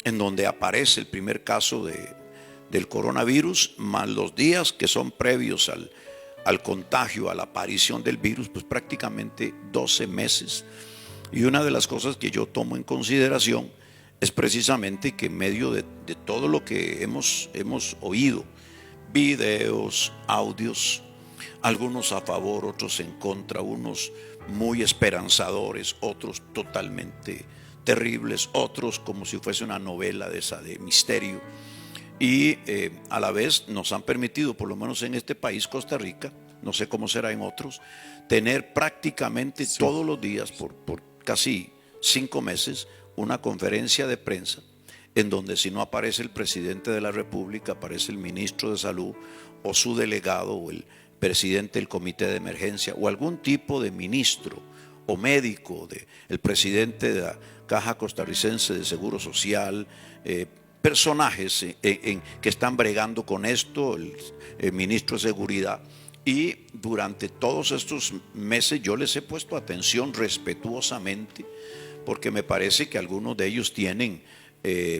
en donde aparece el primer caso del coronavirus, más los días que son previos al contagio, a la aparición del virus, pues prácticamente 12 meses. Y una de las cosas que yo tomo en consideración es precisamente que en medio de todo lo que hemos oído, videos, audios, algunos a favor, otros en contra, unos muy esperanzadores, otros totalmente terribles, otros como si fuese una novela de esa de misterio. Y a la vez nos han permitido, por lo menos en este país, Costa Rica, no sé cómo será en otros, tener prácticamente todos los días por casi 5 meses una conferencia de prensa en donde, si no aparece el presidente de la República, aparece el ministro de Salud o su delegado o el presidente del comité de emergencia o algún tipo de ministro o médico, el presidente de la Caja Costarricense de Seguro Social, personajes que están bregando con esto, el ministro de Seguridad. Y durante todos estos meses yo les he puesto atención respetuosamente, porque me parece que algunos de ellos tienen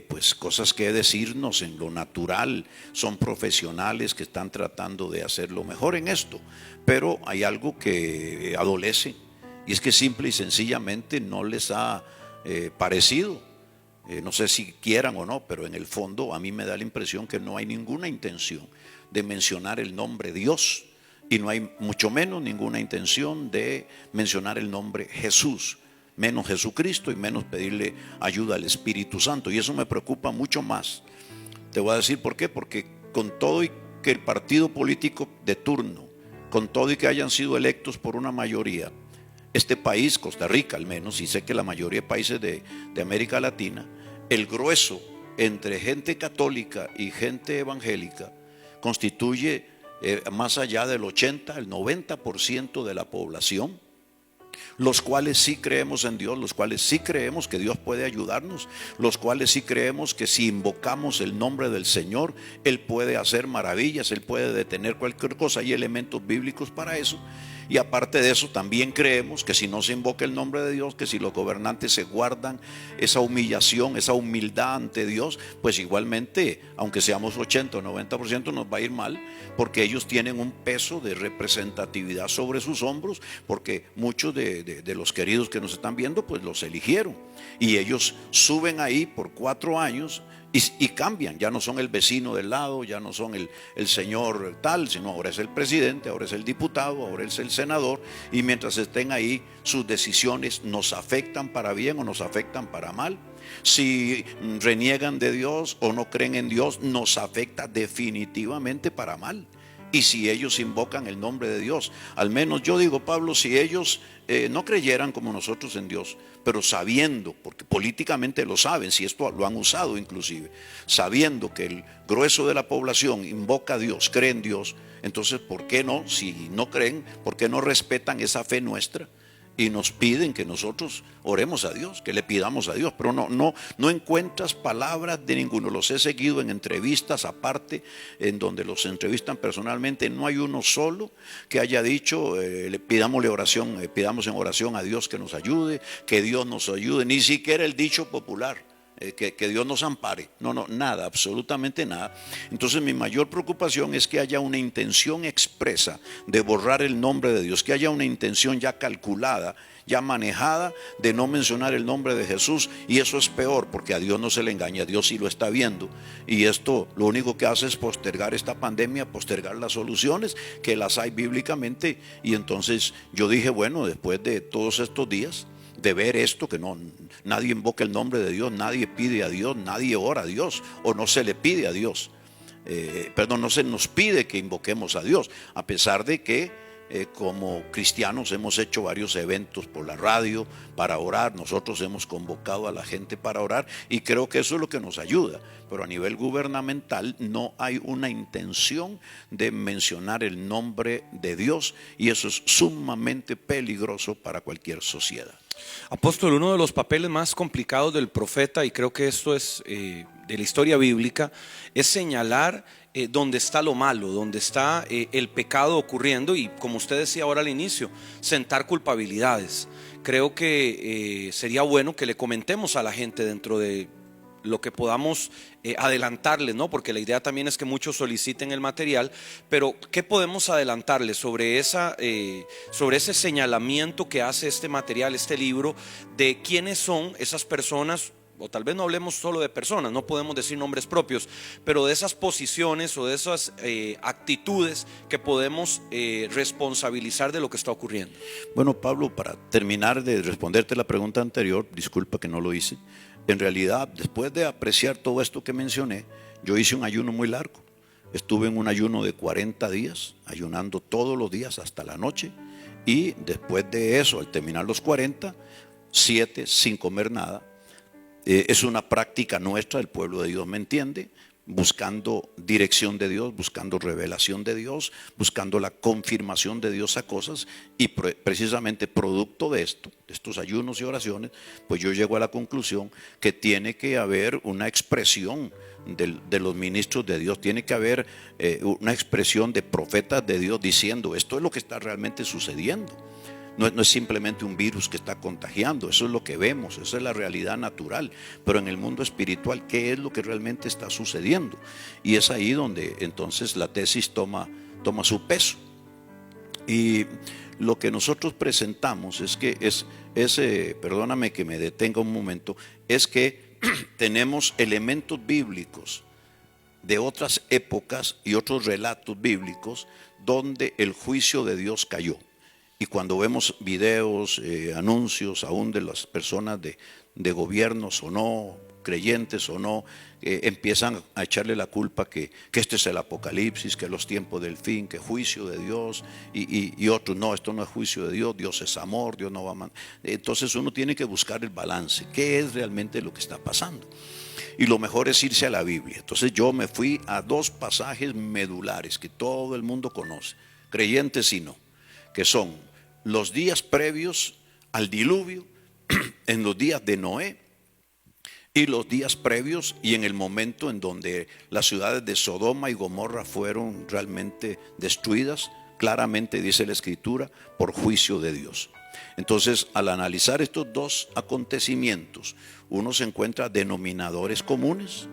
pues cosas que decirnos en lo natural, son profesionales que están tratando de hacer lo mejor en esto, pero hay algo que adolece, y es que simple y sencillamente no les ha parecido, no sé si quieran o no, pero en el fondo a mí me da la impresión que no hay ninguna intención de mencionar el nombre Dios, y no hay mucho menos ninguna intención de mencionar el nombre Jesús, menos Jesucristo y menos pedirle ayuda al Espíritu Santo. Y eso me preocupa mucho más. Te voy a decir por qué. Porque con todo y que el partido político de turno, con todo y que hayan sido electos por una mayoría, este país, Costa Rica al menos, y sé que la mayoría de países de América Latina, el grueso entre gente católica y gente evangélica constituye más allá del 80, el 90% de la población, los cuales sí creemos en Dios, los cuales sí creemos que Dios puede ayudarnos, los cuales sí creemos que si invocamos el nombre del Señor, Él puede hacer maravillas, Él puede detener cualquier cosa. Hay elementos bíblicos para eso. Y aparte de eso, también creemos que si no se invoca el nombre de Dios, que si los gobernantes se guardan esa humillación, esa humildad ante Dios, pues igualmente, aunque seamos 80 o 90%, nos va a ir mal, porque ellos tienen un peso de representatividad sobre sus hombros, porque muchos de los queridos que nos están viendo, pues los eligieron, y ellos suben ahí por 4 años y cambian. Ya no son el vecino del lado, ya no son el señor tal, sino ahora es el presidente, ahora es el diputado, ahora es el senador, y mientras estén ahí, sus decisiones nos afectan para bien o nos afectan para mal. Si reniegan de Dios o no creen en Dios, nos afecta definitivamente para mal. Y si ellos invocan el nombre de Dios, al menos yo digo, Pablo, si ellos no creyeran como nosotros en Dios, pero sabiendo, porque políticamente lo saben, si esto lo han usado inclusive, sabiendo que el grueso de la población invoca a Dios, cree en Dios, entonces ¿por qué no? Si no creen, ¿por qué no respetan esa fe nuestra? Y nos piden que nosotros oremos a Dios, que le pidamos a Dios, pero no encuentras palabras de ninguno. Los he seguido en entrevistas aparte, en donde los entrevistan personalmente. No hay uno solo que haya dicho, pidámosle oración, pidamos en oración a Dios que nos ayude, que Dios nos ayude. Ni siquiera el dicho popular, que Dios nos ampare. No, nada, absolutamente nada. Entonces mi mayor preocupación es que haya una intención expresa de borrar el nombre de Dios, que haya una intención ya calculada, ya manejada, de no mencionar el nombre de Jesús. Y eso es peor, porque a Dios no se le engaña, a Dios sí lo está viendo, y esto lo único que hace es postergar esta pandemia, postergar las soluciones, que las hay bíblicamente. Y entonces yo dije, bueno, después de todos estos días de ver esto, que nadie invoca el nombre de Dios, nadie pide a Dios, nadie ora a Dios, o no se le pide a Dios, no se nos pide que invoquemos a Dios, a pesar de que como cristianos hemos hecho varios eventos por la radio para orar. Nosotros hemos convocado a la gente para orar, y creo que eso es lo que nos ayuda, pero a nivel gubernamental no hay una intención de mencionar el nombre de Dios, y eso es sumamente peligroso para cualquier sociedad. Apóstol, uno de los papeles más complicados del profeta, y creo que esto es de la historia bíblica, es señalar dónde está lo malo, dónde está el pecado ocurriendo, y como usted decía ahora al inicio, sentar culpabilidades. Creo que sería bueno que le comentemos a la gente dentro de lo que podamos adelantarles, ¿no? Porque la idea también es que muchos soliciten el material, pero ¿qué podemos adelantarles sobre ese señalamiento que hace este material, este libro, de quiénes son esas personas? O tal vez no hablemos solo de personas, no podemos decir nombres propios, pero de esas posiciones o de esas actitudes que podemos responsabilizar de lo que está ocurriendo. Bueno, Pablo, para terminar de responderte la pregunta anterior, disculpa que no lo hice. En realidad, después de apreciar todo esto que mencioné, yo hice un ayuno muy largo. Estuve en un ayuno de 40 días, ayunando todos los días hasta la noche. Y después de eso, al terminar los 40, 7 sin comer nada. Es una práctica nuestra, el pueblo de Dios me entiende, buscando dirección de Dios, buscando revelación de Dios, buscando la confirmación de Dios a cosas, y precisamente producto de esto, de estos ayunos y oraciones, pues yo llego a la conclusión que tiene que haber una expresión de los ministros de Dios, tiene que haber una expresión de profetas de Dios diciendo: esto es lo que está realmente sucediendo. No es simplemente un virus que está contagiando, eso es lo que vemos, esa es la realidad natural. Pero en el mundo espiritual, ¿qué es lo que realmente está sucediendo? Y es ahí donde entonces la tesis toma su peso. Y lo que nosotros presentamos es que perdóname que me detenga un momento, es que tenemos elementos bíblicos de otras épocas y otros relatos bíblicos donde el juicio de Dios cayó. Y cuando vemos videos, anuncios aún de las personas de gobiernos o no, creyentes o no, empiezan a echarle la culpa que este es el apocalipsis, que los tiempos del fin, que juicio de Dios, y otros: no, esto no es juicio de Dios, Dios es amor, Dios no va a mandar. Entonces uno tiene que buscar el balance, qué es realmente lo que está pasando. Y lo mejor es irse a la Biblia. Entonces yo me fui a 2 pasajes medulares que todo el mundo conoce, creyentes y no, que son los días previos al diluvio, en los días de Noé, y los días previos y en el momento en donde las ciudades de Sodoma y Gomorra fueron realmente destruidas, claramente dice la Escritura, por juicio de Dios. Entonces, al analizar estos 2 acontecimientos, uno se encuentra denominadores comunes.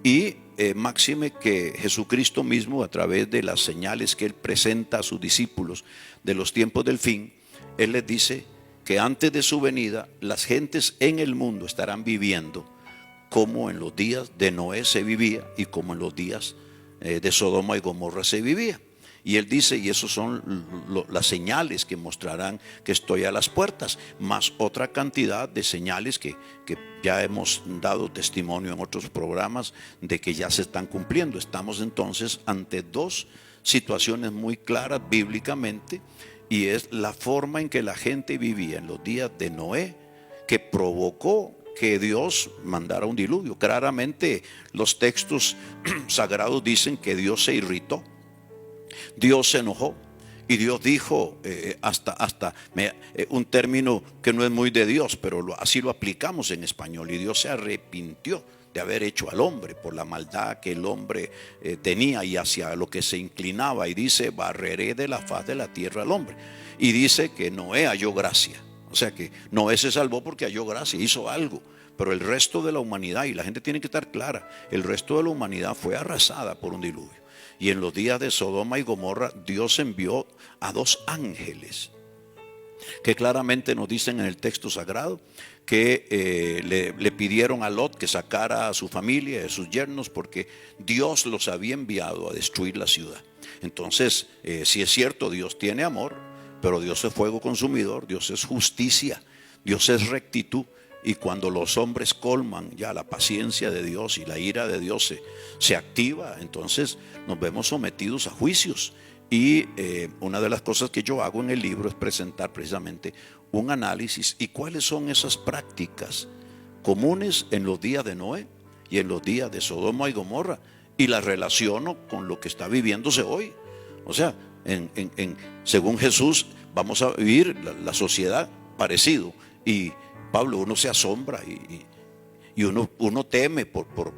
Y máxime que Jesucristo mismo, a través de las señales que Él presenta a sus discípulos de los tiempos del fin, Él les dice que antes de su venida las gentes en el mundo estarán viviendo como en los días de Noé se vivía y como en los días de Sodoma y Gomorra se vivía. Y Él dice: y esos son las señales que mostrarán que estoy a las puertas, más otra cantidad de señales que ya hemos dado testimonio en otros programas de que ya se están cumpliendo. Estamos entonces ante 2 situaciones muy claras bíblicamente, y es la forma en que la gente vivía en los días de Noé, que provocó que Dios mandara un diluvio. Claramente los textos sagrados dicen que Dios se irritó, Dios se enojó, y Dios dijo, un término que no es muy de Dios, pero así lo aplicamos en español, y Dios se arrepintió de haber hecho al hombre por la maldad que el hombre tenía y hacia lo que se inclinaba, y dice: barreré de la faz de la tierra al hombre. Y dice que Noé halló gracia, o sea que Noé se salvó porque halló gracia, hizo algo. Pero el resto de la humanidad, y la gente tiene que estar clara, el resto de la humanidad fue arrasada por un diluvio. Y en los días de Sodoma y Gomorra, Dios envió a 2 ángeles que claramente nos dicen en el texto sagrado que le pidieron a Lot que sacara a su familia, a sus yernos, porque Dios los había enviado a destruir la ciudad. Entonces, si es cierto, Dios tiene amor, pero Dios es fuego consumidor, Dios es justicia, Dios es rectitud. Y cuando los hombres colman ya la paciencia de Dios y la ira de Dios se activa, entonces nos vemos sometidos a juicios. Y una de las cosas que yo hago en el libro es presentar precisamente un análisis y cuáles son esas prácticas comunes en los días de Noé y en los días de Sodoma y Gomorra, y las relaciono con lo que está viviéndose hoy. O sea, según Jesús vamos a vivir la sociedad parecido. Y Pablo, uno se asombra y uno teme por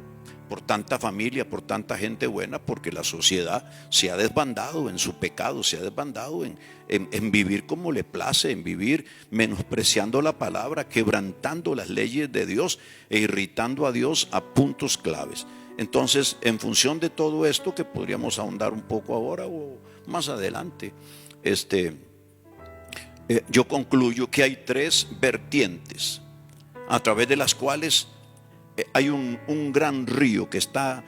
por tanta familia, por tanta gente buena, porque la sociedad se ha desbandado en su pecado, se ha desbandado en vivir como le place, en vivir menospreciando la palabra, quebrantando las leyes de Dios e irritando a Dios a puntos claves. Entonces, en función de todo esto, que podríamos ahondar un poco ahora o más adelante, yo concluyo que hay tres vertientes a través de las cuales hay un gran río que está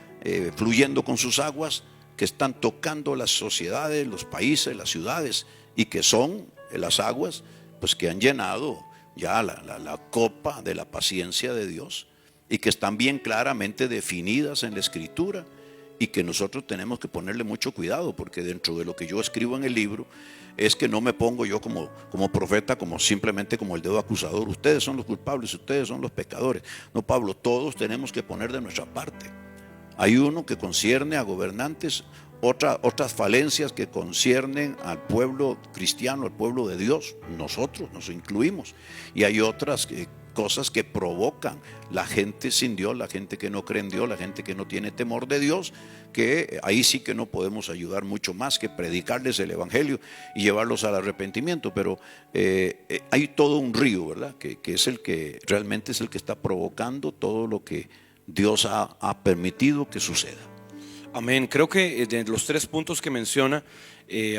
fluyendo con sus aguas, que están tocando las sociedades, los países, las ciudades, y que son las aguas pues que han llenado ya la copa de la paciencia de Dios, y que están bien claramente definidas en la Escritura, y que nosotros tenemos que ponerle mucho cuidado, porque dentro de lo que yo escribo en el libro es que no me pongo yo como profeta, como simplemente como el dedo acusador. Ustedes son los culpables, ustedes son los pecadores. No, Pablo, todos tenemos que poner de nuestra parte. Hay uno que concierne a gobernantes, otras falencias que conciernen al pueblo cristiano, al pueblo de Dios. Nosotros nos incluimos. Y hay otras cosas que provocan la gente sin Dios, la gente que no cree en Dios, la gente que no tiene temor de Dios, que ahí sí que no podemos ayudar mucho más que predicarles el evangelio y llevarlos al arrepentimiento. Pero hay todo un río, ¿verdad? Que es el que realmente es el que está provocando todo lo que Dios ha permitido que suceda. Amén. Creo que de los 3 puntos que menciona,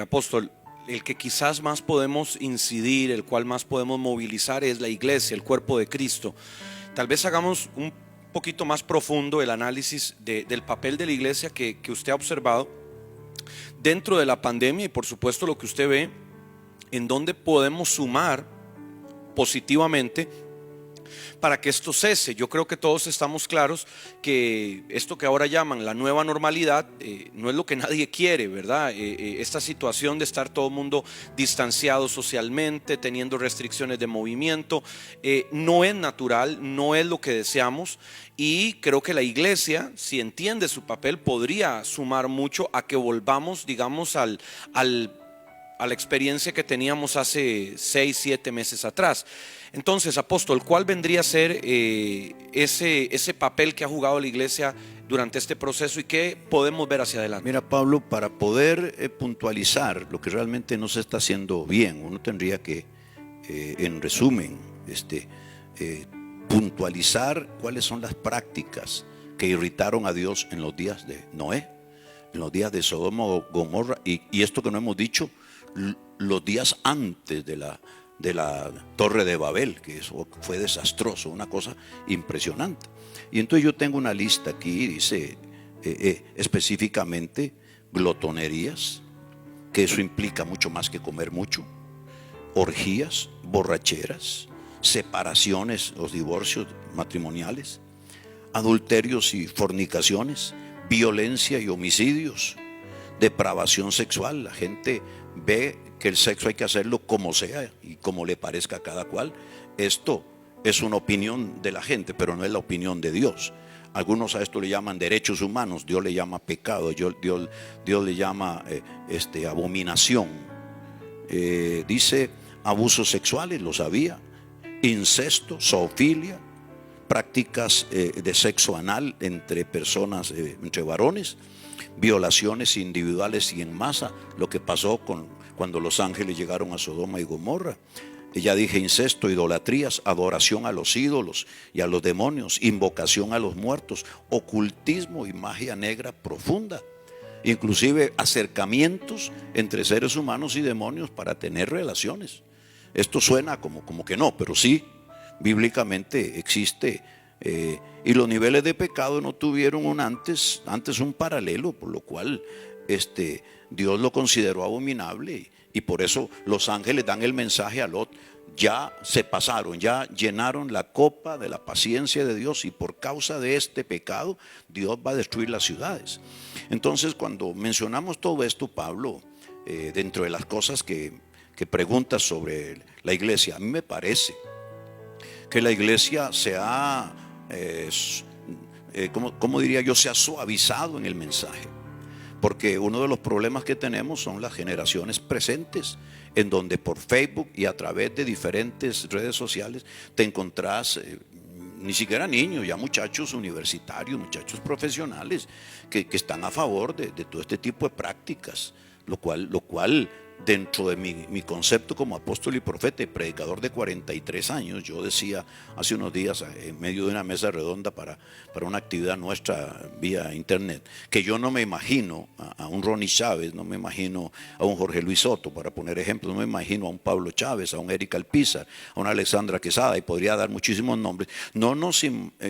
apóstol, el que quizás más podemos incidir, el cual más podemos movilizar, es la iglesia, el cuerpo de Cristo. Tal vez hagamos un poquito más profundo el análisis del papel de la iglesia que usted ha observado dentro de la pandemia, y por supuesto lo que usted ve, en donde podemos sumar positivamente para que esto cese. Yo creo que todos estamos claros que esto que ahora llaman la nueva normalidad no es lo que nadie quiere, ¿verdad? Esta situación de estar todo el mundo distanciado socialmente, teniendo restricciones de movimiento, no es natural, no es lo que deseamos, y creo que la iglesia, si entiende su papel, podría sumar mucho a que volvamos, digamos, a la experiencia que teníamos hace 6, 7 meses atrás. Entonces, apóstol, ¿cuál vendría a ser ese papel que ha jugado la iglesia durante este proceso y qué podemos ver hacia adelante? Mira, Pablo, para poder puntualizar lo que realmente no se está haciendo bien, uno tendría que, en resumen, puntualizar cuáles son las prácticas que irritaron a Dios en los días de Noé, en los días de Sodoma o Gomorra, y esto que no hemos dicho, los días antes de la Torre de Babel, que eso fue desastroso, una cosa impresionante. Y entonces yo tengo una lista aquí, dice específicamente glotonerías, que eso implica mucho más que comer mucho, orgías, borracheras, separaciones, los divorcios matrimoniales, adulterios y fornicaciones, violencia y homicidios, depravación sexual. La gente ve que el sexo hay que hacerlo como sea y como le parezca a cada cual. Esto es una opinión de la gente, pero no es la opinión de Dios. Algunos a esto le llaman derechos humanos, Dios le llama pecado, Dios le llama abominación. Dice abusos sexuales, lo sabía, incesto, zoofilia, prácticas de sexo anal entre personas, entre varones, violaciones individuales y en masa, lo que pasó cuando los ángeles llegaron a Sodoma y Gomorra. Ya dije incesto, idolatrías, adoración a los ídolos y a los demonios, invocación a los muertos, ocultismo y magia negra profunda, inclusive acercamientos entre seres humanos y demonios para tener relaciones. Esto suena como que no, pero sí, bíblicamente existe. Y los niveles de pecado no tuvieron antes un paralelo, por lo cual Dios lo consideró abominable, y por eso los ángeles dan el mensaje a Lot: ya se pasaron, ya llenaron la copa de la paciencia de Dios, y por causa de este pecado Dios va a destruir las ciudades. Entonces, cuando mencionamos todo esto, Pablo, dentro de las cosas que preguntas sobre la iglesia, a mí me parece que la iglesia se ha ¿cómo diría yo? Se ha suavizado en el mensaje, porque uno de los problemas que tenemos son las generaciones presentes, en donde por Facebook y a través de diferentes redes sociales te encontrás ni siquiera niños, ya muchachos universitarios, muchachos profesionales que están a favor de todo este tipo de prácticas, lo cual dentro de mi concepto como apóstol y profeta y predicador de 43 años, yo decía hace unos días en medio de una mesa redonda para una actividad nuestra vía internet, que yo no me imagino a un Ronnie Chávez, no me imagino a un Jorge Luis Soto, para poner ejemplos, no me imagino a un Pablo Chávez, a un Eric Alpizar, a una Alexandra Quesada, y podría dar muchísimos nombres. No nos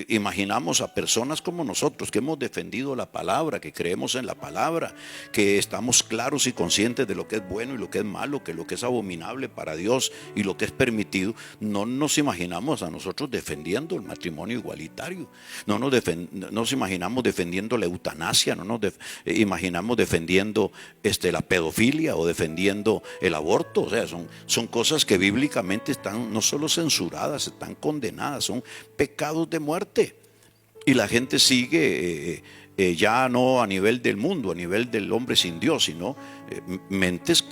imaginamos a personas como nosotros, que hemos defendido la palabra, que creemos en la palabra, que estamos claros y conscientes de lo que es bueno y lo que es malo, que lo que es abominable para Dios y lo que es permitido. No nos imaginamos a nosotros defendiendo el matrimonio igualitario, no nos imaginamos defendiendo la eutanasia, no nos imaginamos defendiendo la pedofilia o defendiendo el aborto. O sea, son cosas que bíblicamente están no solo censuradas, están condenadas, son pecados de muerte, y la gente sigue ya no a nivel del mundo, a nivel del hombre sin Dios, sino mentes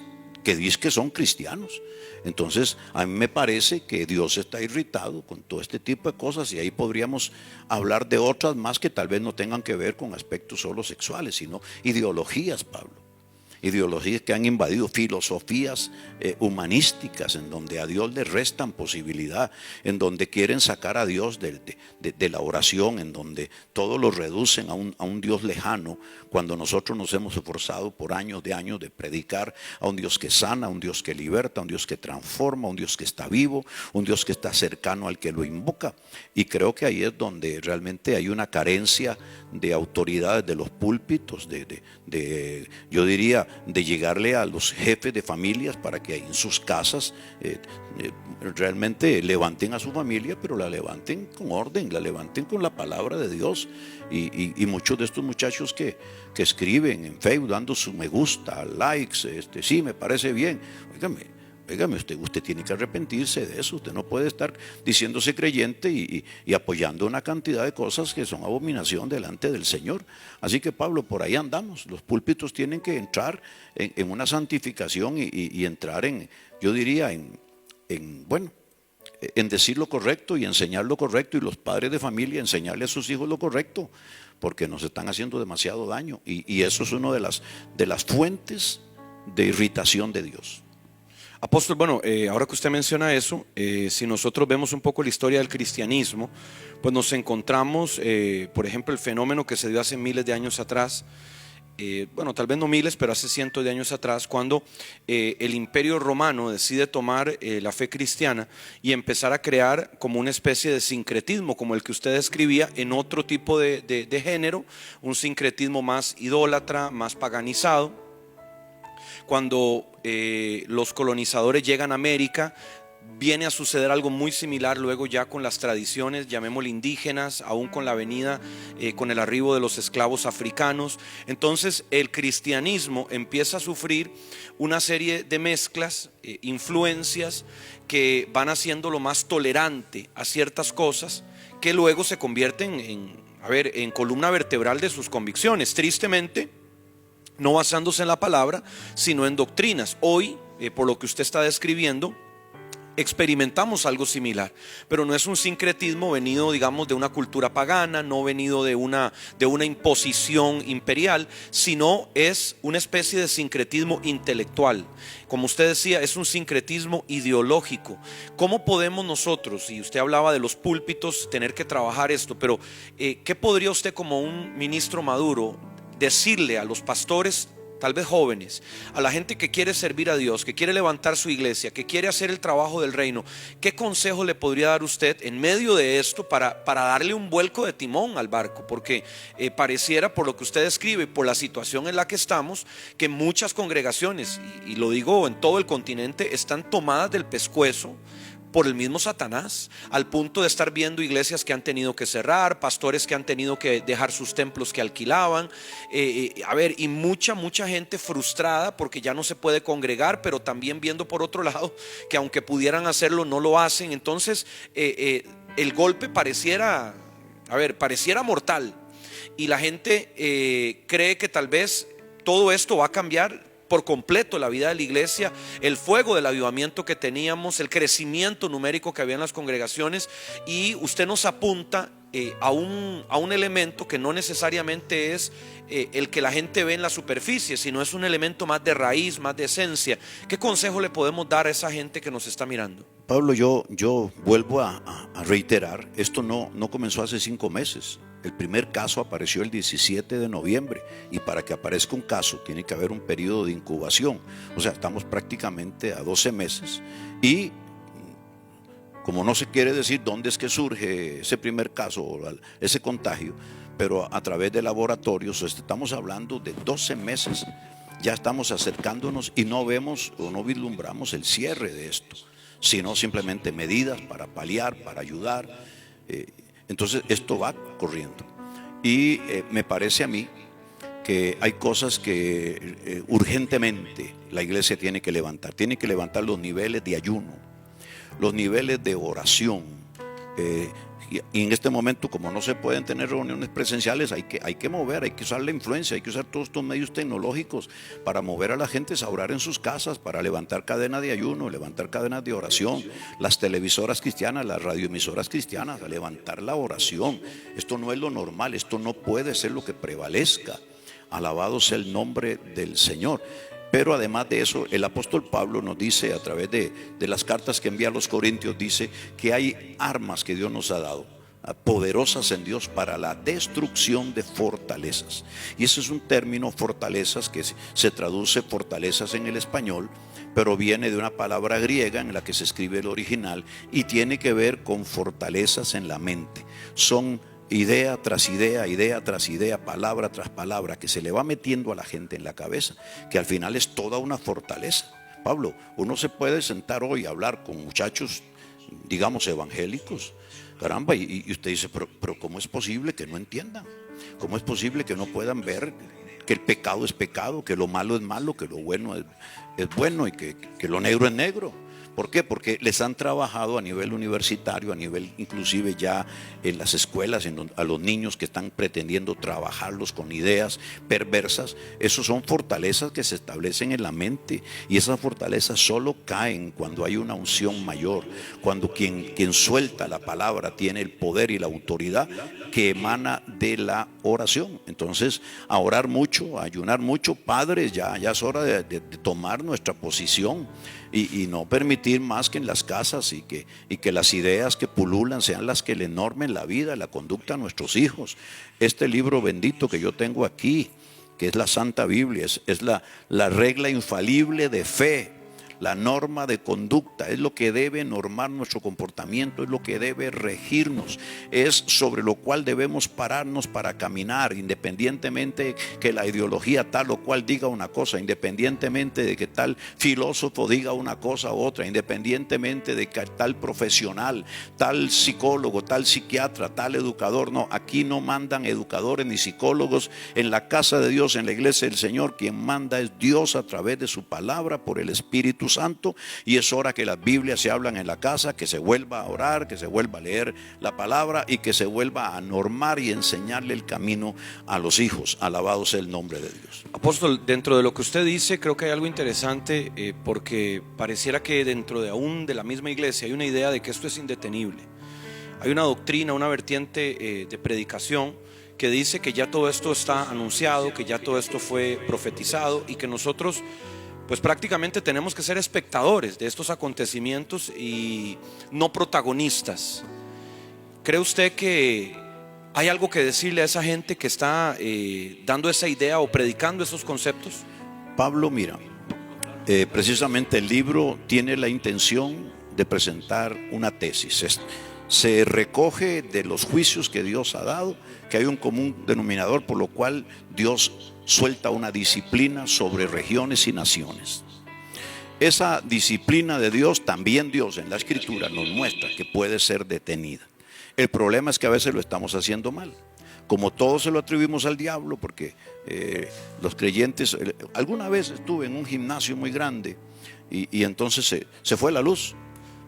que dicen que son cristianos. Entonces a mí me parece que Dios está irritado con todo este tipo de cosas, y ahí podríamos hablar de otras más que tal vez no tengan que ver con aspectos solo sexuales, sino ideologías, Pablo. Ideologías que han invadido, filosofías humanísticas, en donde a Dios le restan posibilidad, en donde quieren sacar a Dios de la oración, en donde todo lo reducen a un Dios lejano, cuando nosotros nos hemos esforzado por años de predicar a un Dios que sana, a un Dios que liberta, a un Dios que transforma, a un Dios que está vivo, un Dios que está cercano al que lo invoca. Y creo que ahí es donde realmente hay una carencia de autoridades de los púlpitos, yo diría, de llegarle a los jefes de familias para que en sus casas realmente levanten a su familia, pero la levanten con orden, la levanten con la palabra de Dios. Y muchos de estos muchachos que escriben en Facebook dando su me gusta, likes, sí, me parece bien. Óigame, usted tiene que arrepentirse de eso. Usted no puede estar diciéndose creyente y apoyando una cantidad de cosas que son abominación delante del Señor. Así que, Pablo, por ahí andamos. Los púlpitos tienen que entrar en una santificación y entrar yo diría, en decir lo correcto y enseñar lo correcto, y los padres de familia enseñarle a sus hijos lo correcto, porque nos están haciendo demasiado daño, y eso es una de las fuentes de irritación de Dios. Apóstol, bueno, ahora que usted menciona eso, si nosotros vemos un poco la historia del cristianismo, pues nos encontramos, por ejemplo, el fenómeno que se dio hace miles de años atrás, bueno, tal vez no miles, pero hace cientos de años atrás, cuando el Imperio Romano decide tomar la fe cristiana y empezar a crear como una especie de sincretismo, como el que usted describía, en otro tipo de género, un sincretismo más idólatra, más paganizado. Cuando los colonizadores llegan a América, viene a suceder algo muy similar luego ya con las tradiciones, llamémosle indígenas, aún con la venida, con el arribo de los esclavos africanos. Entonces el cristianismo empieza a sufrir una serie de mezclas, influencias que van haciéndolo más tolerante a ciertas cosas, que luego se convierten en columna vertebral de sus convicciones. Tristemente, no basándose en la palabra, sino en doctrinas. Hoy, por lo que usted está describiendo, experimentamos algo similar, pero no es un sincretismo venido, digamos, de una cultura pagana, no venido de una imposición imperial, sino es una especie de sincretismo intelectual. Como usted decía, es un sincretismo ideológico. ¿Cómo podemos nosotros, y usted hablaba de los púlpitos, tener que trabajar esto, pero ¿qué podría usted como un ministro maduro decirle a los pastores, tal vez jóvenes, a la gente que quiere servir a Dios, que quiere levantar su iglesia, que quiere hacer el trabajo del reino? ¿Qué consejo le podría dar usted en medio de esto para darle un vuelco de timón al barco? Porque pareciera, por lo que usted describe, por la situación en la que estamos, que muchas congregaciones, y lo digo en todo el continente, están tomadas del pescuezo por el mismo Satanás, al punto de estar viendo iglesias que han tenido que cerrar, pastores que han tenido que dejar sus templos que alquilaban, y mucha gente frustrada porque ya no se puede congregar, pero también viendo por otro lado que aunque pudieran hacerlo no lo hacen. Entonces el golpe pareciera mortal, y la gente cree que tal vez todo esto va a cambiar por completo la vida de la iglesia, el fuego del avivamiento que teníamos, el crecimiento numérico que había en las congregaciones, y usted nos apunta a un elemento que no necesariamente es el que la gente ve en la superficie, sino es un elemento más de raíz, más de esencia. ¿Qué consejo le podemos dar a esa gente que nos está mirando? Pablo, yo vuelvo a reiterar, esto no comenzó hace 5 meses. El primer caso apareció el 17 de noviembre y para que aparezca un caso tiene que haber un periodo de incubación. O sea, estamos prácticamente a 12 meses y como no se quiere decir dónde es que surge ese primer caso, ese contagio, pero a través de laboratorios, estamos hablando de 12 meses, ya estamos acercándonos y no vemos o no vislumbramos el cierre de esto, sino simplemente medidas para paliar, para ayudar. Entonces esto va corriendo y me parece a mí que hay cosas que urgentemente la iglesia tiene que levantar los niveles de ayuno, los niveles de oración. Y en este momento, como no se pueden tener reuniones presenciales, hay que mover, hay que usar la influencia, hay que usar todos estos medios tecnológicos para mover a la gente a orar en sus casas, para levantar cadenas de ayuno, levantar cadenas de oración, las televisoras cristianas, las radioemisoras cristianas, a levantar la oración. Esto no es lo normal, esto no puede ser lo que prevalezca. Alabado sea el nombre del Señor. Pero además de eso, el apóstol Pablo nos dice a través de las cartas que envía a los Corintios, dice que hay armas que Dios nos ha dado, poderosas en Dios para la destrucción de fortalezas. Y ese es un término, fortalezas, que se traduce fortalezas en el español, pero viene de una palabra griega en la que se escribe el original y tiene que ver con fortalezas en la mente. Son idea tras idea, idea tras idea, palabra tras palabra que se le va metiendo a la gente en la cabeza, que al final es toda una fortaleza. Pablo, uno se puede sentar hoy a hablar con muchachos, digamos evangélicos, caramba, y usted dice, pero ¿cómo es posible que no entiendan? ¿Cómo es posible que no puedan ver que el pecado es pecado, que lo malo es malo, que lo bueno es bueno y que lo negro es negro? ¿Por qué? Porque les han trabajado a nivel universitario, a nivel inclusive ya en las escuelas, a los niños que están pretendiendo trabajarlos con ideas perversas. Esos son fortalezas que se establecen en la mente y esas fortalezas solo caen cuando hay una unción mayor, cuando quien suelta la palabra tiene el poder y la autoridad que emana de la oración. Entonces, a orar mucho, a ayunar mucho. Padres, ya es hora de tomar nuestra posición y no permitir más que en las casas y que las ideas que pululan sean las que le normen la vida, la conducta a nuestros hijos. Este libro bendito que yo tengo aquí, que es la Santa Biblia, es la regla infalible de fe, la norma de conducta, es lo que debe normar nuestro comportamiento, es lo que debe regirnos, es sobre lo cual debemos pararnos para caminar, independientemente que la ideología tal o cual diga una cosa, independientemente de que tal filósofo diga una cosa u otra, independientemente de que tal profesional, tal psicólogo, tal psiquiatra, tal educador. No, aquí no mandan educadores ni psicólogos. En la casa de Dios, en la iglesia del Señor, quien manda es Dios a través de su palabra por el Espíritu Santo, y es hora que las Biblias se hablan en la casa, que se vuelva a orar, que se vuelva a leer la palabra y que se vuelva a normar y enseñarle el camino a los hijos. Alabado sea el nombre de Dios. Apóstol, dentro de lo que usted dice, creo que hay algo interesante, porque pareciera que dentro de aún de la misma iglesia hay una idea de que esto es indetenible. Hay una doctrina, una vertiente de predicación que dice que ya todo esto está anunciado, que ya todo esto fue profetizado y que nosotros pues prácticamente tenemos que ser espectadores de estos acontecimientos y no protagonistas. ¿Cree usted que hay algo que decirle a esa gente que está dando esa idea o predicando esos conceptos? Pablo, mira, precisamente el libro tiene la intención de presentar una tesis. Se recoge de los juicios que Dios ha dado, que hay un común denominador por lo cual Dios suelta una disciplina sobre regiones y naciones. Esa disciplina de Dios, también Dios en la Escritura nos muestra que puede ser detenida. El problema es que a veces lo estamos haciendo mal. Como todo se lo atribuimos al diablo, porque los creyentes, alguna vez estuve en un gimnasio muy grande y entonces se fue la luz.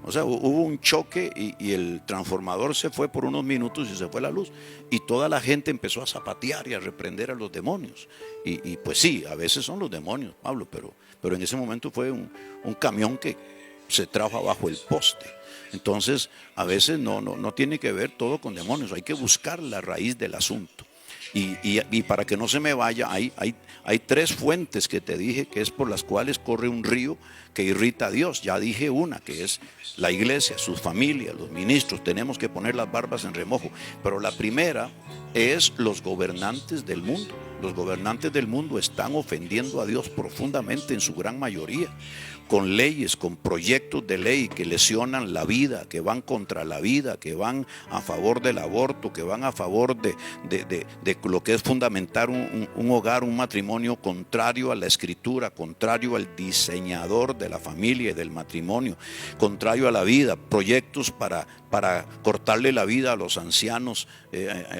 O sea, hubo un choque y el transformador se fue por unos minutos y se fue la luz. Y toda la gente empezó a zapatear y a reprender a los demonios. Y pues sí, a veces son los demonios, Pablo, pero en ese momento fue un camión que se trajo abajo el poste. Entonces, a veces no tiene que ver todo con demonios, hay que buscar la raíz del asunto. Y para que no se me vaya, hay tres fuentes que te dije que es por las cuales corre un río que irrita a Dios. Ya dije una, que es la iglesia, sus familias, los ministros. Tenemos que poner las barbas en remojo. Pero la primera es los gobernantes del mundo. Los gobernantes del mundo están ofendiendo a Dios profundamente en su gran mayoría, con leyes, con proyectos de ley que lesionan la vida, que van contra la vida, que van a favor del aborto, que van a favor de lo que es fundamentar un hogar, un matrimonio contrario a la escritura, contrario al diseñador de la familia y del matrimonio, contrario a la vida, proyectos para cortarle la vida a los ancianos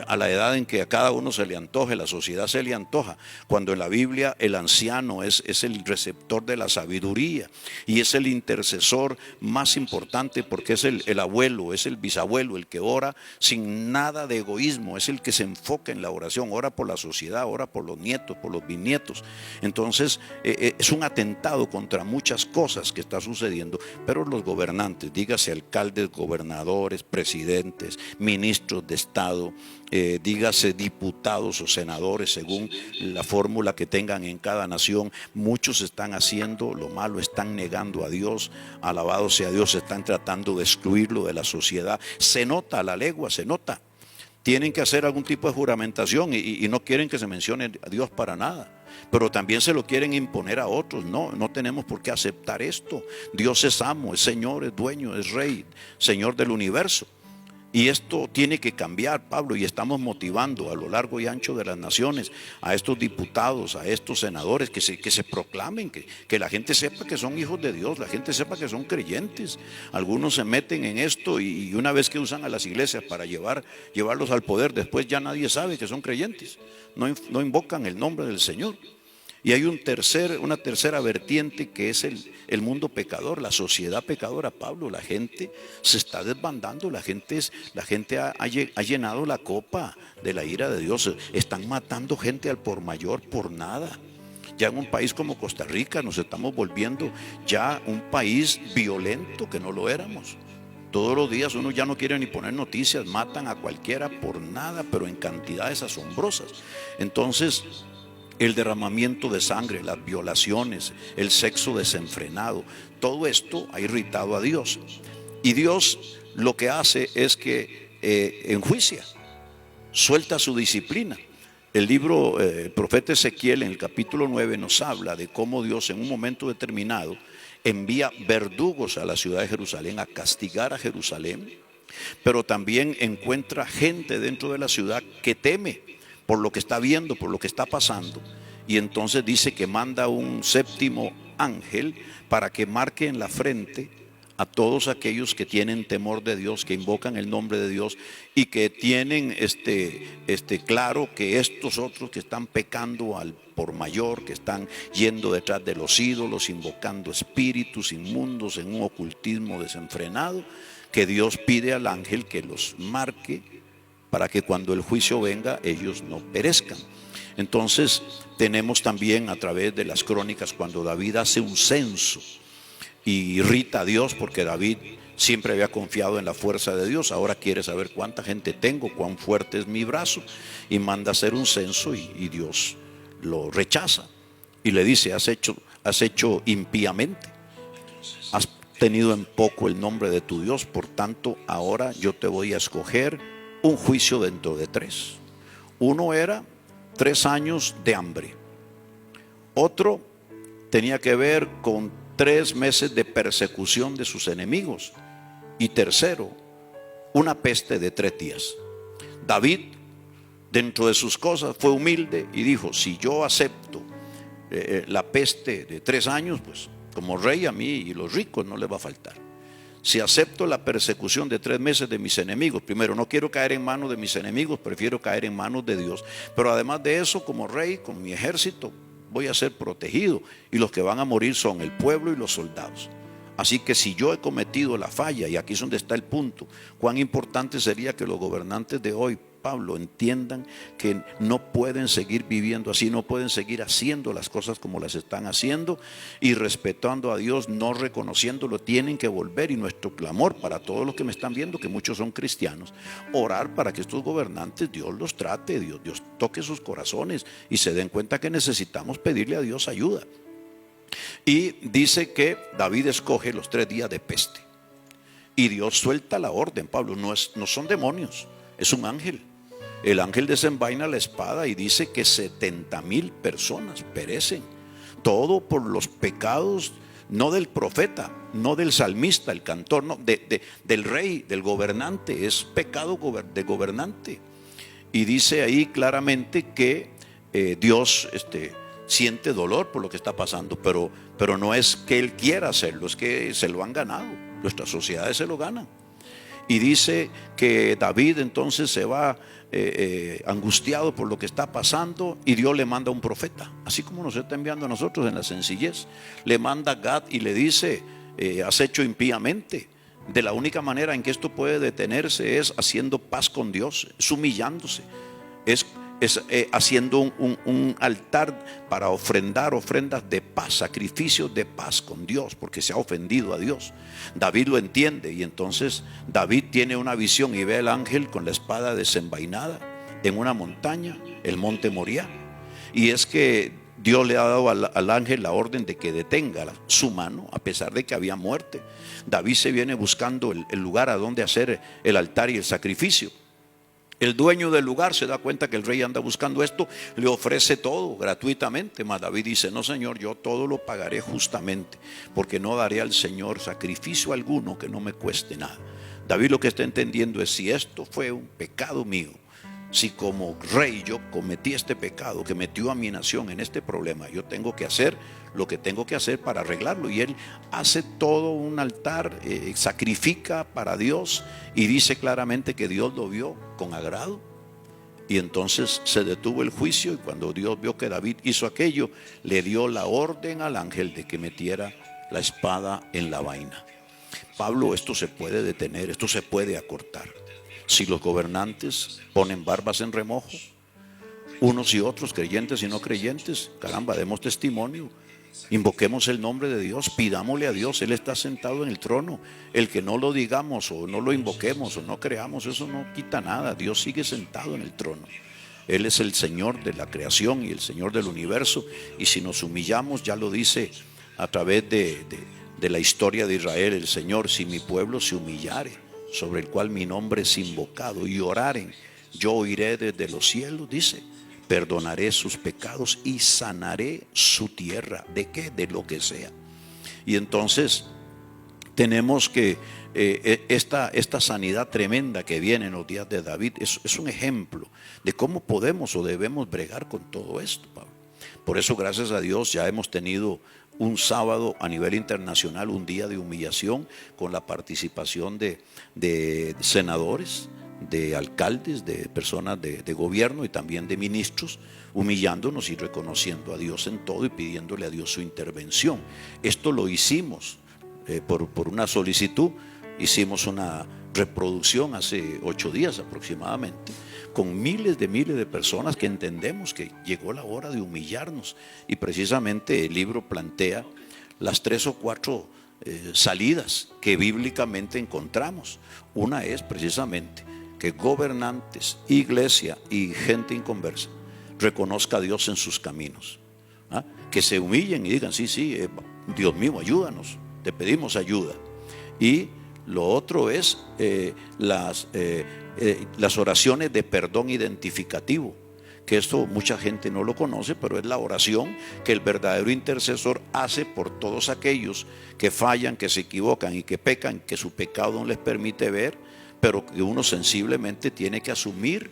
a la edad en que a cada uno se le antoje, la sociedad se le antoja, cuando en la Biblia el anciano es el receptor de la sabiduría y es el intercesor más importante, porque es el abuelo, es el bisabuelo, el que ora sin nada de egoísmo, es el que se enfoca en la oración, ora por la sociedad, ora por los nietos, por los bisnietos. Entonces es un atentado contra muchas cosas que está sucediendo, pero los gobernantes, dígase alcaldes, gobernadores, presidentes, ministros de Estado, dígase diputados o senadores, según la fórmula que tengan en cada nación, muchos están haciendo lo malo, están negando a Dios, alabado sea Dios, están tratando de excluirlo de la sociedad. Se nota a la legua, se nota. Tienen que hacer algún tipo de juramentación y no quieren que se mencione a Dios para nada. Pero también se lo quieren imponer a otros. No tenemos por qué aceptar esto. Dios es amo, es Señor, es dueño, es Rey, Señor del universo. Y esto tiene que cambiar, Pablo, y estamos motivando a lo largo y ancho de las naciones a estos diputados, a estos senadores que se proclamen, que la gente sepa que son hijos de Dios, la gente sepa que son creyentes. Algunos se meten en esto y una vez que usan a las iglesias para llevarlos al poder, después ya nadie sabe que son creyentes, no invocan el nombre del Señor. Y hay una tercera vertiente que es el mundo pecador, la sociedad pecadora, Pablo. La gente se está desbandando, la gente ha llenado la copa de la ira de Dios. Están matando gente al por mayor por nada. Ya en un país como Costa Rica nos estamos volviendo ya un país violento que no lo éramos. Todos los días uno ya no quiere ni poner noticias, matan a cualquiera por nada, pero en cantidades asombrosas. Entonces, el derramamiento de sangre, las violaciones, el sexo desenfrenado, todo esto ha irritado a Dios. Y Dios lo que hace es que enjuicia, suelta su disciplina. El libro, el profeta Ezequiel en el capítulo 9 nos habla de cómo Dios en un momento determinado envía verdugos a la ciudad de Jerusalén a castigar a Jerusalén, pero también encuentra gente dentro de la ciudad que teme por lo que está viendo, por lo que está pasando. Y entonces dice que manda un séptimo ángel para que marque en la frente a todos aquellos que tienen temor de Dios, que invocan el nombre de Dios y que tienen claro que estos otros que están pecando al por mayor, que están yendo detrás de los ídolos, invocando espíritus inmundos en un ocultismo desenfrenado, que Dios pide al ángel que los marque para que cuando el juicio venga ellos no perezcan. Entonces tenemos también a través de las crónicas cuando David hace un censo y irrita a Dios porque David siempre había confiado en la fuerza de Dios, ahora quiere saber cuánta gente tengo, cuán fuerte es mi brazo, y manda hacer un censo y Dios lo rechaza y le dice: has hecho impíamente, has tenido en poco el nombre de tu Dios, por tanto ahora yo te voy a escoger un juicio dentro de 3. Uno era 3 años de hambre. Otro tenía que ver con 3 meses de persecución de sus enemigos. Y tercero, una peste de 3 días. David, dentro de sus cosas, fue humilde y dijo: si yo acepto la peste de 3 años, pues como rey a mí y los ricos no les va a faltar. Si acepto la persecución de 3 meses de mis enemigos, primero, no quiero caer en manos de mis enemigos, prefiero caer en manos de Dios. Pero además de eso, como rey, con mi ejército, voy a ser protegido. Y los que van a morir son el pueblo y los soldados. Así que si yo he cometido la falla, y aquí es donde está el punto, cuán importante sería que los gobernantes de hoy, Pablo, entiendan que no pueden seguir viviendo así, no pueden seguir haciendo las cosas como las están haciendo y respetando a Dios, no reconociéndolo, tienen que volver. Y nuestro clamor para todos los que me están viendo, que muchos son cristianos, orar para que estos gobernantes, Dios los trate, Dios toque sus corazones y se den cuenta que necesitamos pedirle a Dios ayuda. Y dice que David escoge los 3 días de peste y Dios suelta la orden. Pablo, no son demonios, es un ángel. El ángel desenvaina la espada y dice que 70,000 personas perecen. Todo por los pecados, no del profeta, no del salmista, el cantor, no, del rey, del gobernante. Es pecado de gobernante. Y dice ahí claramente que Dios siente dolor por lo que está pasando, pero no es que él quiera hacerlo, es que se lo han ganado. Nuestras sociedades se lo ganan. Y dice que David entonces se va angustiado por lo que está pasando, y Dios le manda un profeta, así como nos está enviando a nosotros en la sencillez. Le manda a Gad y le dice: has hecho impíamente. De la única manera en que esto puede detenerse es haciendo paz con Dios, es humillándose, es haciendo un altar para ofrendar ofrendas de paz, sacrificios de paz con Dios, porque se ha ofendido a Dios. David lo entiende, y entonces David tiene una visión y ve al ángel con la espada desenvainada en una montaña, el monte Moriah. Y es que Dios le ha dado al ángel la orden de que detenga su mano, a pesar de que había muerte. David se viene buscando el lugar a donde hacer el altar y el sacrificio. El dueño del lugar se da cuenta que el rey anda buscando esto, le ofrece todo gratuitamente, mas David dice: no, Señor, yo todo lo pagaré justamente, porque no daré al Señor sacrificio alguno que no me cueste nada. David lo que está entendiendo es: si esto fue un pecado mío, si como rey yo cometí este pecado que metió a mi nación en este problema, yo tengo que hacer lo que tengo que hacer para arreglarlo. Y él hace todo un altar, sacrifica para Dios, y dice claramente que Dios lo vio con agrado. Y entonces se detuvo el juicio, y cuando Dios vio que David hizo aquello, le dio la orden al ángel de que metiera la espada en la vaina. Pablo, esto se puede detener, esto se puede acortar si los gobernantes ponen barbas en remojo, unos y otros, creyentes y no creyentes. Caramba, demos testimonio, invoquemos el nombre de Dios, pidámosle a Dios. Él está sentado en el trono. El que no lo digamos o no lo invoquemos o no creamos, eso no quita nada. Dios sigue sentado en el trono. Él es el Señor de la creación y el Señor del universo. Y si nos humillamos, ya lo dice a través de la historia de Israel el Señor: si mi pueblo se humillare, sobre el cual mi nombre es invocado, y oraren, yo oiré desde los cielos, dice, perdonaré sus pecados y sanaré su tierra. ¿De qué? De lo que sea. Y entonces tenemos que esta sanidad tremenda que viene en los días de David es un ejemplo de cómo podemos o debemos bregar con todo esto, Pablo. Por eso, gracias a Dios, ya hemos tenido un sábado a nivel internacional, un día de humillación, con la participación de senadores, de alcaldes, de personas de gobierno y también de ministros, humillándonos y reconociendo a Dios en todo y pidiéndole a Dios su intervención. Esto lo hicimos por una solicitud. Hicimos una reproducción hace 8 días aproximadamente, con miles de personas que entendemos que llegó la hora de humillarnos. Y precisamente el libro plantea las 3 o 4 salidas que bíblicamente encontramos. Una es precisamente que gobernantes, iglesia y gente inconversa reconozca a Dios en sus caminos, que se humillen y digan: sí, Dios mío, ayúdanos, te pedimos ayuda. Y lo otro es las oraciones de perdón identificativo, que esto mucha gente no lo conoce, pero es la oración que el verdadero intercesor hace por todos aquellos que fallan, que se equivocan y que pecan, que su pecado no les permite ver, pero que uno sensiblemente tiene que asumir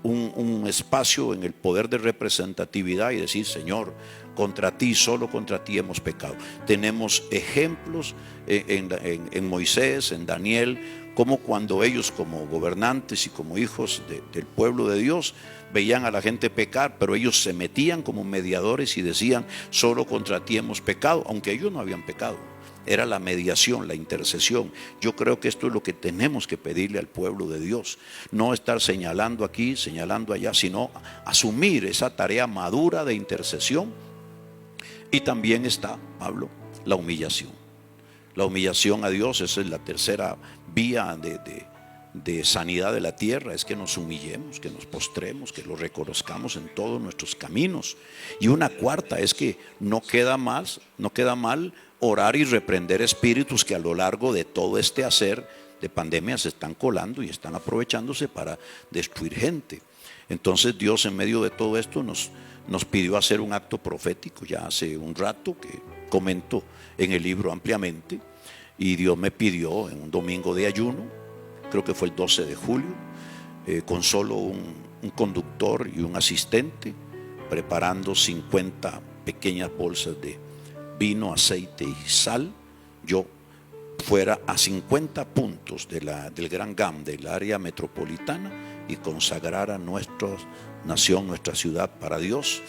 un espacio en el poder de representatividad y decir: Señor, contra ti, solo contra ti hemos pecado. Tenemos ejemplos en Moisés, en Daniel, como cuando ellos, como gobernantes y como hijos del pueblo de Dios, veían a la gente pecar, pero ellos se metían como mediadores y decían: solo contra ti hemos pecado, aunque ellos no habían pecado. era la mediación, la intercesión. Yo creo que esto es lo que tenemos que pedirle al pueblo de Dios. No estar señalando aquí, señalando allá, sino asumir esa tarea madura de intercesión. Y también está, Pablo, la humillación. La humillación a Dios, esa es la tercera vía de sanidad de la tierra, es que nos humillemos, que nos postremos, que lo reconozcamos en todos nuestros caminos. Y una cuarta es que no queda mal orar y reprender espíritus que a lo largo de todo este hacer de pandemia se están colando y están aprovechándose para destruir gente. Entonces Dios, en medio de todo esto, nos pidió hacer un acto profético ya hace un rato, que comento en el libro ampliamente. Y Dios me pidió en un domingo de ayuno, creo que fue el 12 de julio, con solo un conductor y un asistente, preparando 50 pequeñas bolsas de vino, aceite y sal, yo fuera a 50 puntos del Gran GAM, del área metropolitana, y consagrar a nuestra nación, nuestra ciudad para Dios,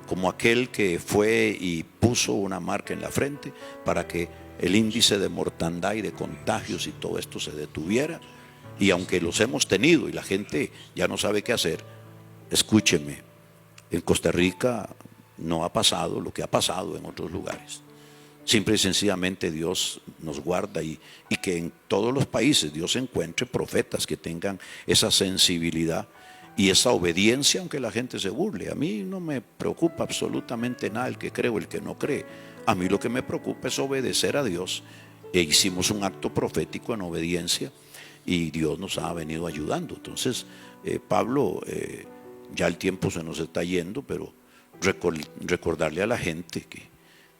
como aquel que fue y puso una marca en la frente para que el índice de mortandad y de contagios y todo esto se detuviera. Y aunque los hemos tenido y la gente ya no sabe qué hacer, escúcheme, en Costa Rica no ha pasado lo que ha pasado en otros lugares. Simple y sencillamente Dios nos guarda y que en todos los países Dios encuentre profetas que tengan esa sensibilidad y esa obediencia, aunque la gente se burle. A mí no me preocupa absolutamente nada el que cree o el que no cree. A mí lo que me preocupa es obedecer a Dios. E hicimos un acto profético en obediencia y Dios nos ha venido ayudando. Entonces, Pablo, ya el tiempo se nos está yendo, pero recordarle a la gente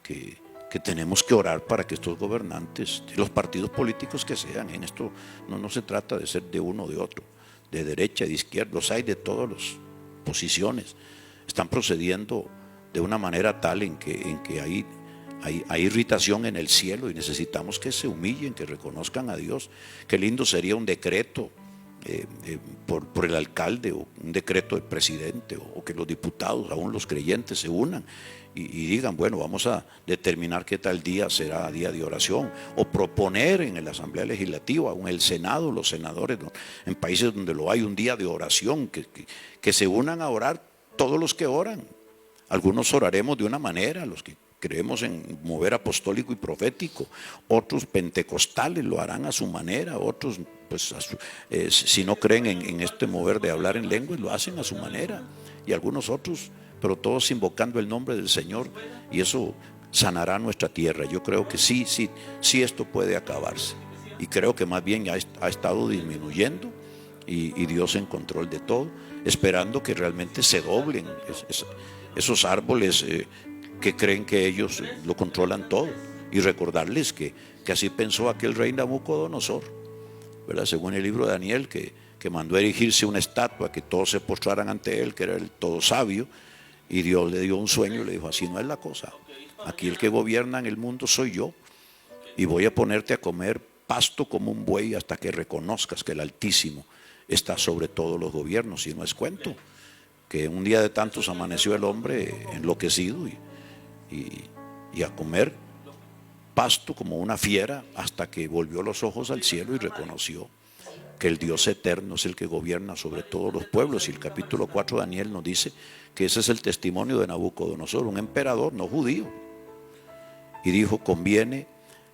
que tenemos que orar para que estos gobernantes, los partidos políticos que sean, en esto no se trata de ser de uno o de otro, de derecha, de izquierda, los hay de todas las posiciones, están procediendo de una manera tal en que hay irritación en el cielo y necesitamos que se humillen, que reconozcan a Dios. Qué lindo sería un decreto por el alcalde, o un decreto del presidente, o que los diputados, aún los creyentes, se unan y digan, bueno, vamos a determinar qué tal día será día de oración, o proponer en la Asamblea Legislativa o en el Senado, los senadores, ¿no?, en países donde lo hay, un día de oración, que se unan a orar todos los que oran. Algunos oraremos de una manera, los que creemos en mover apostólico y profético, otros pentecostales lo harán a su manera, otros pues si no creen en este mover de hablar en lenguas, lo hacen a su manera, y algunos otros, pero todos invocando el nombre del Señor, y eso sanará nuestra tierra. Yo creo que sí esto puede acabarse, y creo que más bien ya ha estado disminuyendo, y Dios en control de todo, esperando que realmente se doblen esos árboles que creen que ellos lo controlan todo, y recordarles que así pensó aquel rey Nabucodonosor, ¿verdad? Según el libro de Daniel, que mandó erigirse una estatua, que todos se postraran ante él, que era el todo sabio, y Dios le dio un sueño y le dijo, así no es la cosa, aquí el que gobierna en el mundo soy yo, y voy a ponerte a comer pasto como un buey hasta que reconozcas que el Altísimo está sobre todos los gobiernos. Y no es cuento que un día de tantos amaneció el hombre enloquecido y a comer pasto como una fiera, hasta que volvió los ojos al cielo y reconoció que el Dios eterno es el que gobierna sobre todos los pueblos. Y el capítulo 4 de Daniel nos dice que ese es el testimonio de Nabucodonosor, un emperador no judío, y dijo, conviene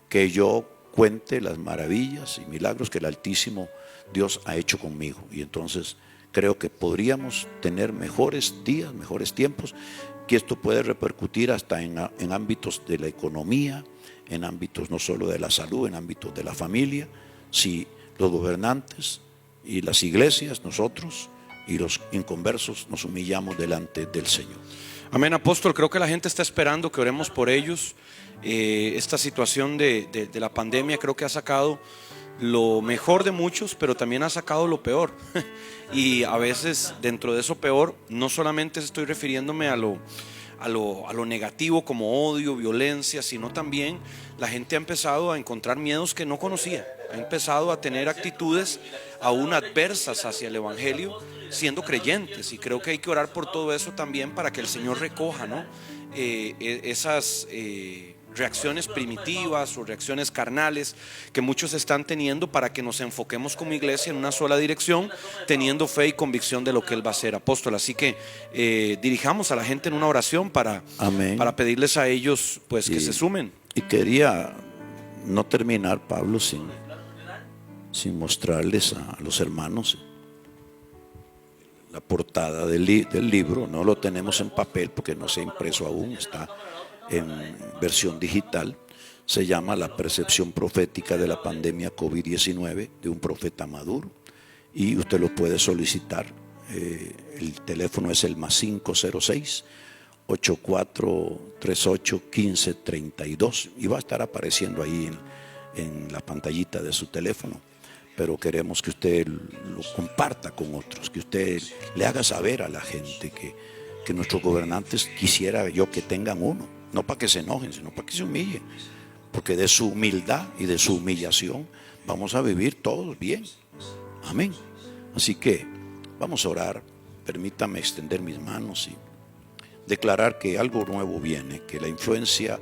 que yo cuente las maravillas y milagros que el Altísimo Dios ha hecho conmigo. Y entonces creo que podríamos tener mejores días, mejores tiempos, que esto puede repercutir hasta en ámbitos de la economía, en ámbitos no solo de la salud, en ámbitos de la familia, si los gobernantes y las iglesias, nosotros y los inconversos, nos humillamos delante del Señor. Amén, apóstol. Creo que la gente está esperando que oremos por ellos. Esta situación de la pandemia creo que ha sacado lo mejor de muchos, pero también ha sacado lo peor. Y a veces dentro de eso peor, no solamente estoy refiriéndome a lo negativo como odio, violencia, sino también la gente ha empezado a encontrar miedos que no conocía, ha empezado a tener actitudes aún adversas hacia el Evangelio siendo creyentes, y creo que hay que orar por todo eso también para que el Señor recoja, ¿no?, esas reacciones primitivas o reacciones carnales que muchos están teniendo, para que nos enfoquemos como iglesia en una sola dirección, teniendo fe y convicción de lo que Él va a hacer, apóstol. Así que dirijamos a la gente en una oración Amén. para pedirles a ellos pues que se sumen. Y quería no terminar, Pablo, sin mostrarles a los hermanos la portada del libro. No lo tenemos en papel porque no se ha impreso aún, está en versión digital. Se llama La percepción profética de la pandemia COVID-19 de un profeta maduro, y usted lo puede solicitar. El teléfono es el +506 8438 1532 y va a estar apareciendo ahí en la pantallita de su teléfono. Pero queremos que usted lo comparta con otros, que usted le haga saber a la gente que nuestros gobernantes, quisiera yo que tengan uno, no para que se enojen, sino para que se humillen, porque de su humildad y de su humillación vamos a vivir todos bien. Amén. Así que vamos a orar. Permítame extender mis manos y declarar que algo nuevo viene, que la influencia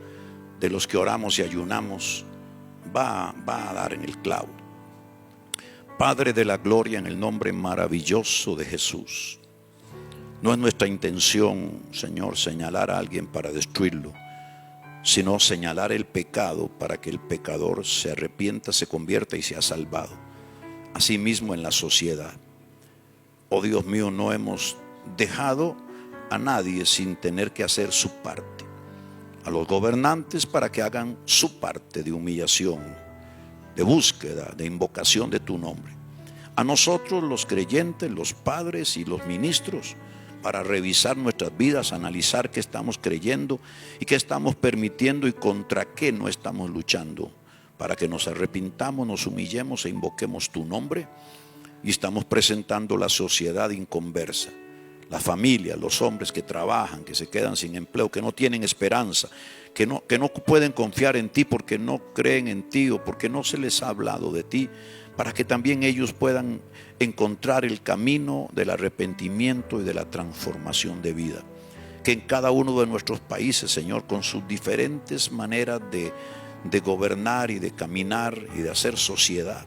de los que oramos y ayunamos va a dar en el clavo. Padre de la gloria, en el nombre maravilloso de Jesús, no es nuestra intención, Señor, señalar a alguien para destruirlo, sino señalar el pecado para que el pecador se arrepienta, se convierta y sea salvado. Asimismo en la sociedad. Oh Dios mío, no hemos dejado a nadie sin tener que hacer su parte. A los gobernantes para que hagan su parte de humillación, de búsqueda, de invocación de tu nombre. A nosotros los creyentes, los padres y los ministros, para revisar nuestras vidas, analizar qué estamos creyendo y qué estamos permitiendo y contra qué no estamos luchando, para que nos arrepintamos, nos humillemos e invoquemos tu nombre. Y estamos presentando la sociedad inconversa, la familia, los hombres que trabajan, que se quedan sin empleo, que no tienen esperanza, que no pueden confiar en ti porque no creen en ti o porque no se les ha hablado de ti, para que también ellos puedan encontrar el camino del arrepentimiento y de la transformación de vida. Que en cada uno de nuestros países, Señor, con sus diferentes maneras de gobernar y de caminar y de hacer sociedad,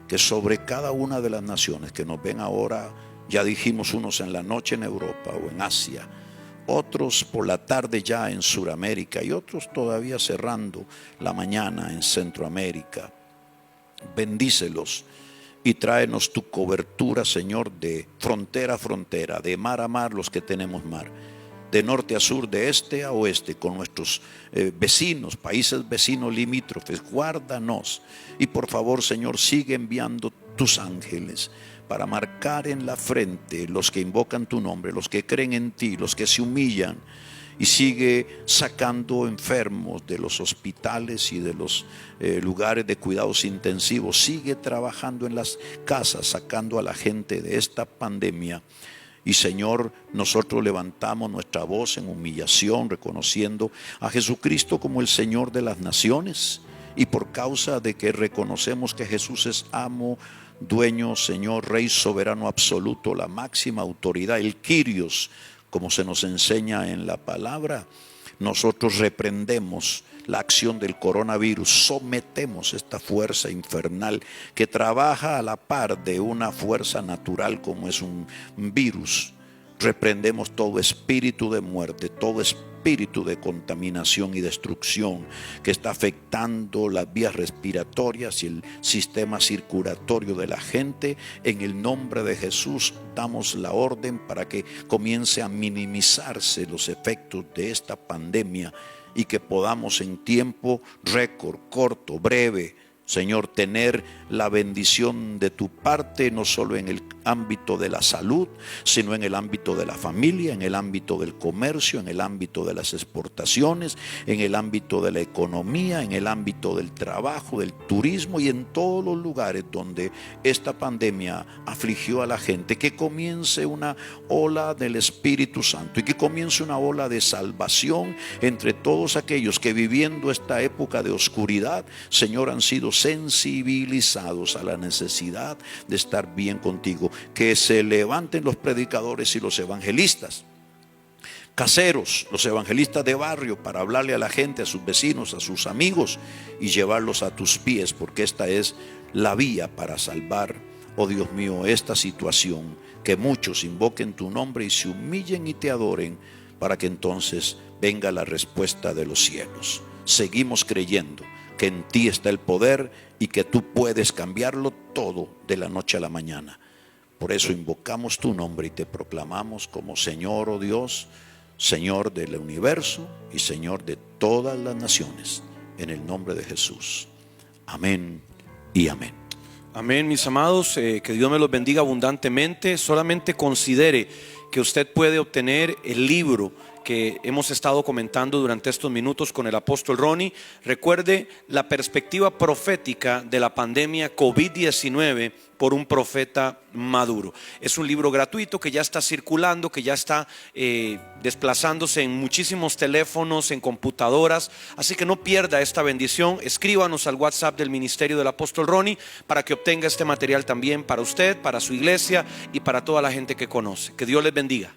que sobre cada una de las naciones que nos ven ahora, ya dijimos, unos en la noche en Europa o en Asia, otros por la tarde ya en Sudamérica y otros todavía cerrando la mañana en Centroamérica. Bendícelos y tráenos tu cobertura, Señor, de frontera a frontera, de mar a mar los que tenemos mar, de norte a sur, de este a oeste, con nuestros vecinos, países vecinos limítrofes. Guárdanos y por favor, Señor, sigue enviando tus ángeles para marcar en la frente los que invocan tu nombre, los que creen en ti, los que se humillan, y sigue sacando enfermos de los hospitales y de los lugares de cuidados intensivos. Sigue trabajando en las casas, sacando a la gente de esta pandemia. Y Señor, nosotros levantamos nuestra voz en humillación, reconociendo a Jesucristo como el Señor de las naciones. Y por causa de que reconocemos que Jesús es amo, dueño, Señor, Rey soberano absoluto, la máxima autoridad, el Kyrios, como se nos enseña en la palabra, nosotros reprendemos la acción del coronavirus, sometemos esta fuerza infernal que trabaja a la par de una fuerza natural como es un virus. Reprendemos todo espíritu de muerte, todo espíritu de contaminación y destrucción que está afectando las vías respiratorias y el sistema circulatorio de la gente. En el nombre de Jesús damos la orden para que comience a minimizarse los efectos de esta pandemia y que podamos en tiempo récord, corto, breve, Señor, tener la bendición de tu parte, no solo en el ámbito de la salud, sino en el ámbito de la familia, en el ámbito del comercio, en el ámbito de las exportaciones, en el ámbito de la economía, en el ámbito del trabajo, del turismo y en todos los lugares donde esta pandemia afligió a la gente. Que comience una ola del Espíritu Santo y que comience una ola de salvación entre todos aquellos que, viviendo esta época de oscuridad, Señor, han sido sensibilizados a la necesidad de estar bien contigo. Que se levanten los predicadores y los evangelistas caseros, los evangelistas de barrio, para hablarle a la gente, a sus vecinos, a sus amigos y llevarlos a tus pies, porque esta es la vía para salvar, oh Dios mío, esta situación, que muchos invoquen tu nombre y se humillen y te adoren, para que entonces venga la respuesta de los cielos. Seguimos creyendo que en ti está el poder y que tú puedes cambiarlo todo de la noche a la mañana. Por eso invocamos tu nombre y te proclamamos como Señor, oh Dios, Señor del universo y Señor de todas las naciones, en el nombre de Jesús. Amén y amén. Amén, mis amados, que Dios me los bendiga abundantemente. Solamente considere que usted puede obtener el libro que hemos estado comentando durante estos minutos con el apóstol Ronnie. Recuerde la perspectiva profética de la pandemia COVID-19 por un profeta maduro. Es un libro gratuito que ya está circulando, que ya está desplazándose en muchísimos teléfonos, en computadoras. Así que no pierda esta bendición. Escríbanos al WhatsApp del Ministerio del Apóstol Ronnie para que obtenga este material también para usted, para su iglesia y para toda la gente que conoce. Que Dios les bendiga.